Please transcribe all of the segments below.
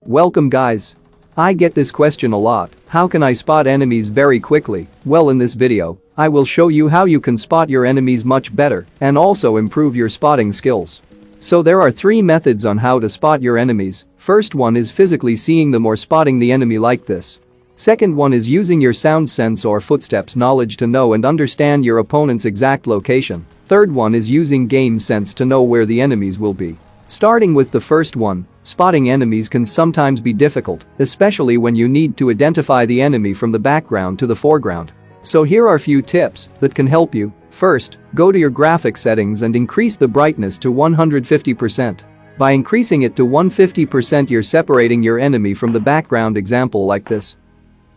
Welcome guys. I get this question a lot, how can I spot enemies very quickly? Well, in this video, I will show you how you can spot your enemies much better and also improve your spotting skills. So there are 3 methods on how to spot your enemies. First one is physically seeing them or spotting the enemy like this. Second one is using your sound sense or footsteps knowledge to know and understand your opponent's exact location. Third one is using game sense to know where the enemies will be. Starting with the first one, spotting enemies can sometimes be difficult, especially when you need to identify the enemy from the background to the foreground. So here are a few tips that can help you. First, go to your graphic settings and increase the brightness to 150%. By increasing it to 150%, you're separating your enemy from the background, example like this.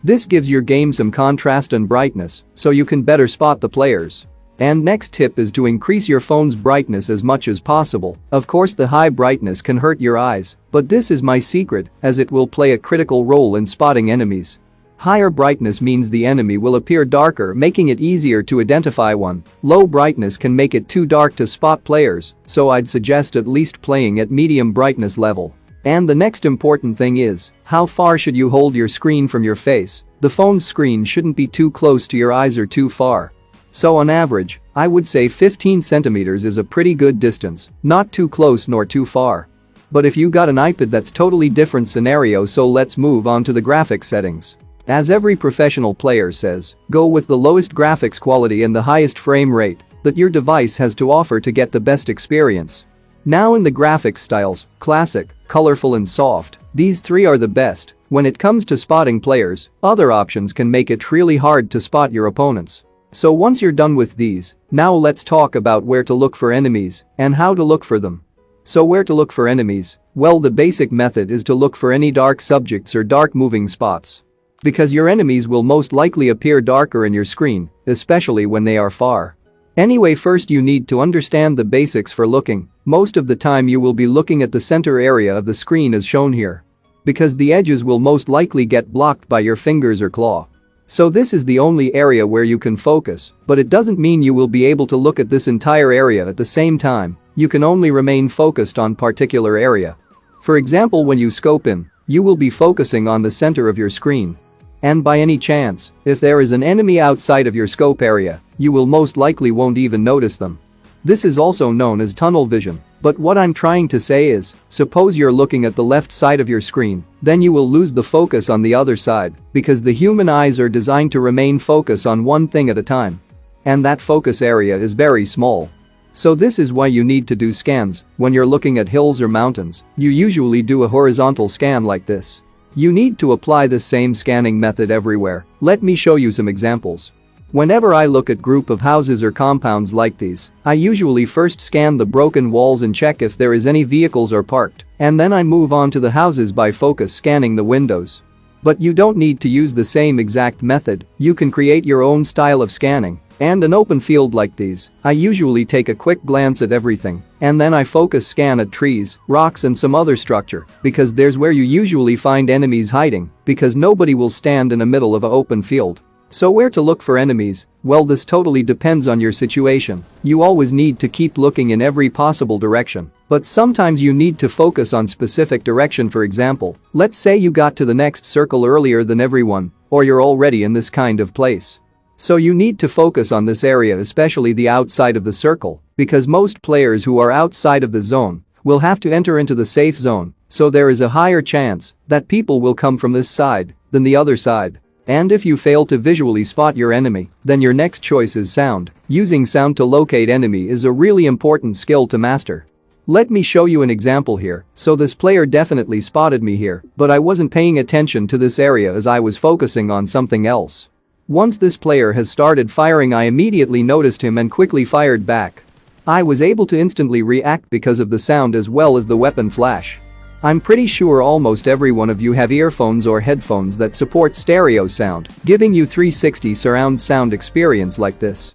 This gives your game some contrast and brightness, so you can better spot the players. And next tip is to increase your phone's brightness as much as possible. Of course, the high brightness can hurt your eyes, but this is my secret, as it will play a critical role in spotting enemies. Higher brightness means the enemy will appear darker, making it easier to identify one. Low brightness can make it too dark to spot players, so I'd suggest at least playing at medium brightness level. And the next important thing is, how far should you hold your screen from your face? The phone's screen shouldn't be too close to your eyes or too far. So on average, I would say 15 centimeters is a pretty good distance, not too close nor too far. But if you got an iPad, that's totally different scenario, so let's move on to the graphics settings. As every professional player says, go with the lowest graphics quality and the highest frame rate that your device has to offer to get the best experience. Now in the graphics styles, classic, colorful and soft, these 3 are the best. When it comes to spotting players, other options can make it really hard to spot your opponents. So once you're done with these, now let's talk about where to look for enemies and how to look for them. So where to look for enemies? Well, the basic method is to look for any dark subjects or dark moving spots. Because your enemies will most likely appear darker in your screen, especially when they are far. Anyway, first you need to understand the basics for looking. Most of the time you will be looking at the center area of the screen as shown here. Because the edges will most likely get blocked by your fingers or claw. So this is the only area where you can focus, but it doesn't mean you will be able to look at this entire area at the same time. You can only remain focused on particular area. For example, when you scope in, you will be focusing on the center of your screen. And by any chance, if there is an enemy outside of your scope area, you will most likely won't even notice them. This is also known as tunnel vision. But what I'm trying to say is, suppose you're looking at the left side of your screen, then you will lose the focus on the other side, because the human eyes are designed to remain focused on one thing at a time. And that focus area is very small. So this is why you need to do scans. When you're looking at hills or mountains, you usually do a horizontal scan like this. You need to apply the same scanning method everywhere. Let me show you some examples. Whenever I look at group of houses or compounds like these, I usually first scan the broken walls and check if there is any vehicles are parked, and then I move on to the houses by focus scanning the windows. But you don't need to use the same exact method, you can create your own style of scanning. And an open field like these, I usually take a quick glance at everything, and then I focus scan at trees, rocks and some other structure, because there's where you usually find enemies hiding, because nobody will stand in the middle of an open field. So where to look for enemies? Well, this totally depends on your situation. You always need to keep looking in every possible direction. But sometimes you need to focus on specific direction. For example, let's say you got to the next circle earlier than everyone, or you're already in this kind of place. So you need to focus on this area, especially the outside of the circle, because most players who are outside of the zone will have to enter into the safe zone, so there is a higher chance that people will come from this side than the other side. And if you fail to visually spot your enemy, then your next choice is sound. Using sound to locate enemy is a really important skill to master. Let me show you an example here. So this player definitely spotted me here, but I wasn't paying attention to this area as I was focusing on something else. Once this player has started firing, I immediately noticed him and quickly fired back. I was able to instantly react because of the sound as well as the weapon flash. I'm pretty sure almost every one of you have earphones or headphones that support stereo sound, giving you 360 surround sound experience like this.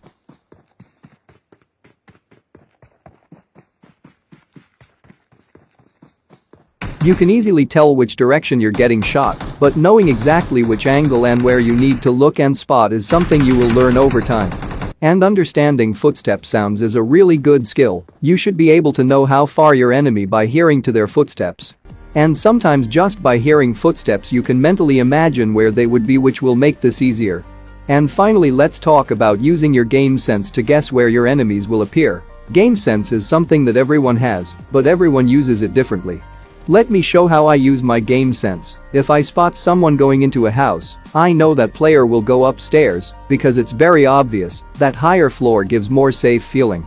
You can easily tell which direction you're getting shot, but knowing exactly which angle and where you need to look and spot is something you will learn over time. And understanding footstep sounds is a really good skill. You should be able to know how far your enemy by hearing to their footsteps. And sometimes just by hearing footsteps you can mentally imagine where they would be, which will make this easier. And finally, let's talk about using your game sense to guess where your enemies will appear. Game sense is something that everyone has, but everyone uses it differently. Let me show how I use my game sense. If I spot someone going into a house, I know that player will go upstairs because it's very obvious that higher floor gives more safe feeling.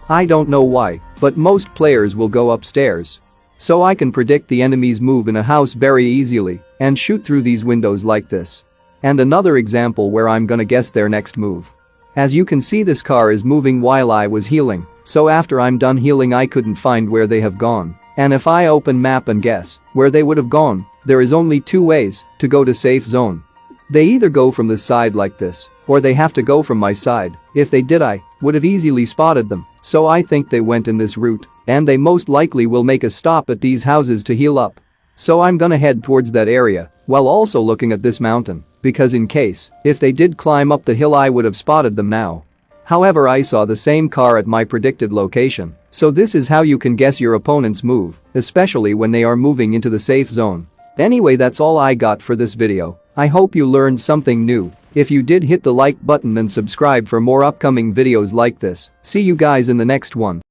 I don't know why, but most players will go upstairs. So I can predict the enemy's move in a house very easily and shoot through these windows like this. And another example where I'm gonna guess their next move. As you can see, this car is moving while I was healing, so after I'm done healing I couldn't find where they have gone. And if I open map and guess where they would have gone, there is only two ways to go to safe zone. They either go from this side like this, or they have to go from my side. If they did, I would have easily spotted them, so I think they went in this route, and they most likely will make a stop at these houses to heal up. So I'm gonna head towards that area, while also looking at this mountain, because in case, if they did climb up the hill I would have spotted them now. However, I saw the same car at my predicted location, so this is how you can guess your opponent's move, especially when they are moving into the safe zone. Anyway, that's all I got for this video. I hope you learned something new. If you did, hit the like button and subscribe for more upcoming videos like this. See you guys in the next one.